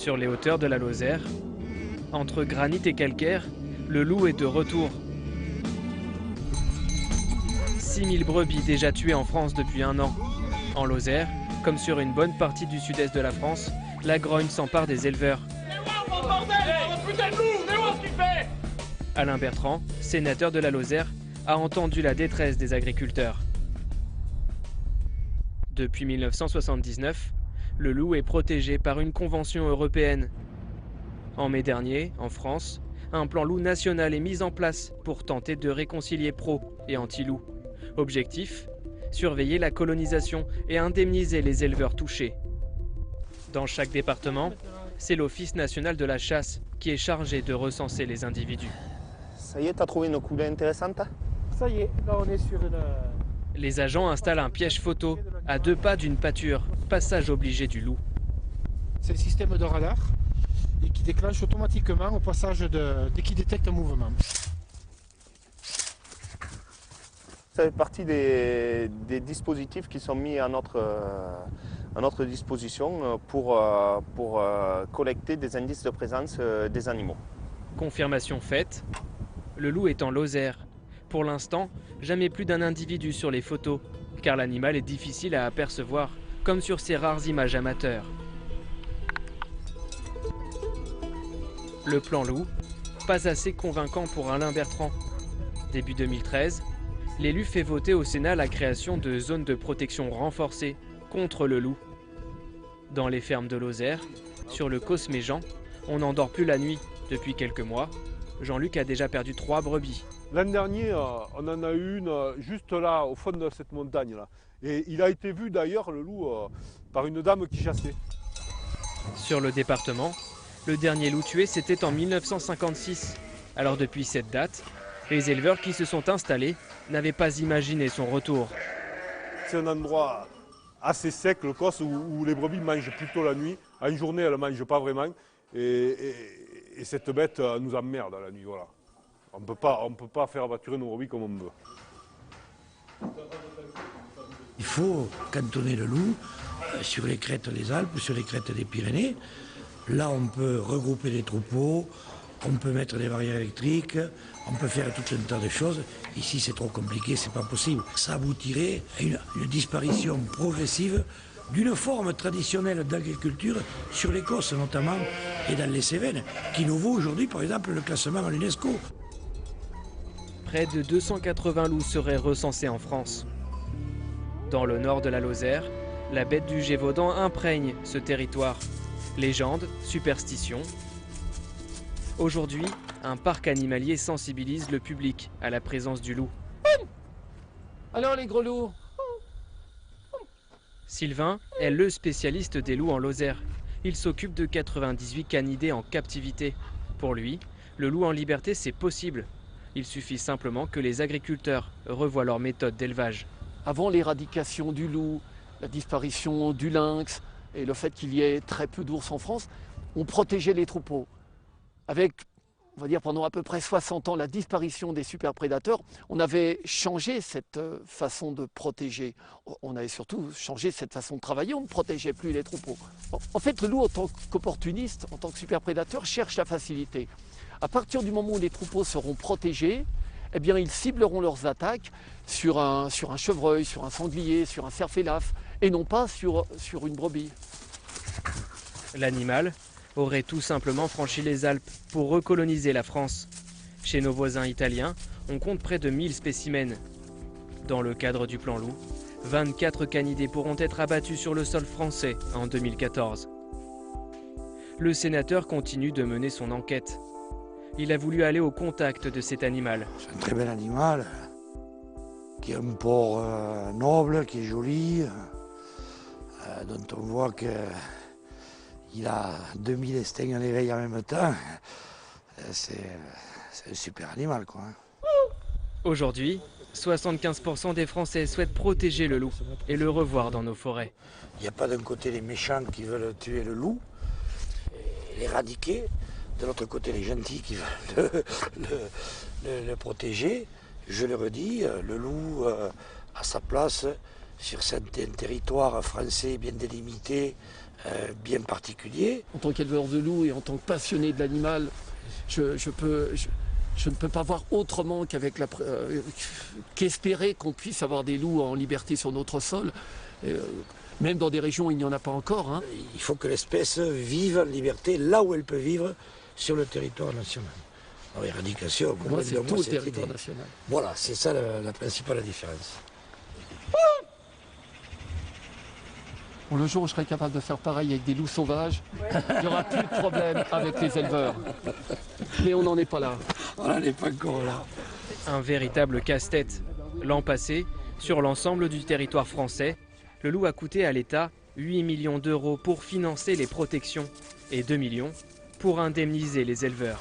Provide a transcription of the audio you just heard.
Sur les hauteurs de la Lozère, entre granit et calcaire, le loup est de retour. 6000 brebis déjà tuées en France depuis un an. En Lozère, comme sur une bonne partie du sud-est de la France, la grogne s'empare des éleveurs. Alain Bertrand, sénateur de la Lozère, a entendu la détresse des agriculteurs. Depuis 1979, le loup est protégé par une convention européenne. En mai dernier, en France, un plan loup national est mis en place pour tenter de réconcilier pro et anti-loup. Objectif : surveiller la colonisation et indemniser les éleveurs touchés. Dans chaque département, c'est l'Office national de la chasse qui est chargé de recenser les individus. Ça y est, t'as trouvé une coulée intéressante? Ça y est, là on est sur une... Les agents installent un piège photo à 2 pas d'une pâture, passage obligé du loup. C'est le système de radar et qui déclenche automatiquement au passage dès qu'il détecte un mouvement. Ça fait partie des dispositifs qui sont mis à notre disposition pour collecter des indices de présence des animaux. Confirmation faite, le loup est en Lozère. Pour l'instant, jamais plus d'un individu sur les photos, car l'animal est difficile à apercevoir, comme sur ces rares images amateurs. Le plan loup, pas assez convaincant pour Alain Bertrand. Début 2013, l'élu fait voter au Sénat la création de zones de protection renforcées contre le loup. Dans les fermes de Lozère, sur le Cosméjean, on n'endort plus la nuit depuis quelques mois. Jean-Luc a déjà perdu 3 brebis. L'an dernier, on en a eu une juste là, au fond de cette montagne-là. Et il a été vu d'ailleurs, le loup, par une dame qui chassait. Sur le département, le dernier loup tué, c'était en 1956. Alors depuis cette date, les éleveurs qui se sont installés n'avaient pas imaginé son retour. C'est un endroit assez sec, le Cos, où les brebis mangent plutôt la nuit. En journée, elles ne mangent pas vraiment. Et cette bête nous emmerde la nuit, voilà. On ne peut pas faire bâturer nos brebis comme on veut. Il faut cantonner le loup sur les crêtes des Alpes, sur les crêtes des Pyrénées. Là, on peut regrouper des troupeaux, on peut mettre des barrières électriques, on peut faire tout un tas de choses. Ici, c'est trop compliqué, c'est pas possible. Ça aboutirait à une disparition progressive d'une forme traditionnelle d'agriculture sur l'Écosse notamment et dans les Cévennes, qui nous vaut aujourd'hui, par exemple, le classement à l'UNESCO. Près de 280 loups seraient recensés en France. Dans le nord de la Lozère, la bête du Gévaudan imprègne ce territoire. Légendes, superstitions. Aujourd'hui, un parc animalier sensibilise le public à la présence du loup. Alors les gros loups? Sylvain est le spécialiste des loups en Lozère. Il s'occupe de 98 canidés en captivité. Pour lui, le loup en liberté, c'est possible. Il suffit simplement que les agriculteurs revoient leur méthode d'élevage. Avant l'éradication du loup, la disparition du lynx et le fait qu'il y ait très peu d'ours en France, on protégeait les troupeaux. Avec, on va dire, pendant à peu près 60 ans, la disparition des superprédateurs, on avait changé cette façon de protéger. On avait surtout changé cette façon de travailler, on ne protégeait plus les troupeaux. En fait, le loup, en tant qu'opportuniste, en tant que superprédateur, cherche la facilité. À partir du moment où les troupeaux seront protégés, eh bien, ils cibleront leurs attaques sur un chevreuil, sur un sanglier, sur un cerf-élaphe, et non pas sur une brebis. L'animal aurait tout simplement franchi les Alpes pour recoloniser la France. Chez nos voisins italiens, on compte près de 1000 spécimens. Dans le cadre du plan loup, 24 canidés pourront être abattus sur le sol français en 2014. Le sénateur continue de mener son enquête. Il a voulu aller au contact de cet animal. C'est un très bel animal, qui a un port noble, qui est joli, dont on voit qu'il a 2000 estomacs en éveil en même temps. C'est un super animal, quoi. Aujourd'hui, 75% des Français souhaitent protéger le loup et le revoir dans nos forêts. Il n'y a pas d'un côté les méchants qui veulent tuer le loup, et l'éradiquer, de l'autre côté les gentils qui veulent le protéger. Je le redis, le loup a sa place sur certains territoires français bien délimités, bien particulier. En tant qu'éleveur de loups et en tant que passionné de l'animal, je ne peux pas voir autrement qu'espérer qu'on puisse avoir des loups en liberté sur notre sol, même dans des régions où il n'y en a pas encore. Hein. Il faut que l'espèce vive en liberté là où elle peut vivre sur le territoire national. Alors, éradication, pour moi, c'est tout le territoire national. Voilà, c'est ça la principale différence. Bon, le jour où je serai capable de faire pareil avec des loups sauvages, il n'y aura plus de problème avec les éleveurs. Mais on n'en est pas là. On n'en est pas encore là. Un véritable casse-tête. L'an passé, sur l'ensemble du territoire français, le loup a coûté à l'État 8 millions d'euros pour financer les protections et 2 millions pour indemniser les éleveurs.